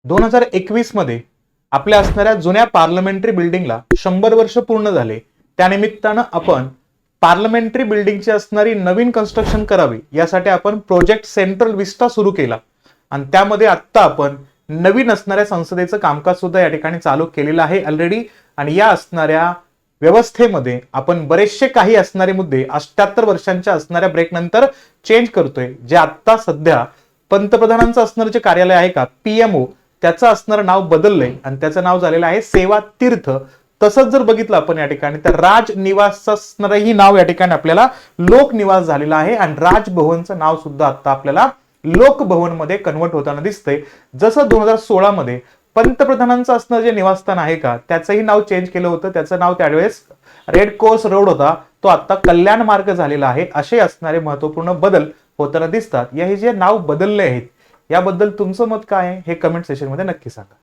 2021 मध्ये आपल्या असणाऱ्या जुन्या पार्लमेंटरी बिल्डिंगला 100 वर्ष पूर्ण झाले. त्यानिमित्तानं आपण पार्लमेंटरी बिल्डिंगची असणारी नवीन कन्स्ट्रक्शन करावी यासाठी आपण प्रोजेक्ट सेंट्रल विस्टा सुरू केला आणि त्यामध्ये आता आपण नवीन असणाऱ्या संसदेचं कामकाज सुद्धा या ठिकाणी चालू केलेलं आहे ऑलरेडी. आणि या असणाऱ्या व्यवस्थेमध्ये आपण बरेचसे काही असणारे मुद्दे 78 वर्षांच्या असणाऱ्या ब्रेक नंतर चेंज करतोय. जे आता सध्या पंतप्रधानांचं असणारं जे कार्यालय आहे का पीएमओ, त्याचं असणारं नाव बदललंय आणि त्याचं नाव झालेलं आहे सेवा तीर्थ. तसंच जर बघितलं आपण या ठिकाणी तर राजनिवासचं असणारही नाव या ठिकाणी आपल्याला लोकनिवास झालेलं आहे आणि राजभवनचं नाव सुद्धा आता आपल्याला लोकभवन मध्ये कन्वर्ट होताना दिसतंय. जसं 2016 मध्ये पंतप्रधानांचं असणारं जे निवासस्थान आहे का त्याचंही नाव चेंज केलं होतं. त्याचं नाव त्यावेळेस रेड कोर्स रोड होता, तो आता कल्याण मार्ग झालेला आहे. असे असणारे महत्वपूर्ण बदल होताना दिसतात. या हे जे नाव बदलले आहेत याबद्दल तुमचं मत काय आहे हे कमेंट सेशन मध्ये नक्की सांगा.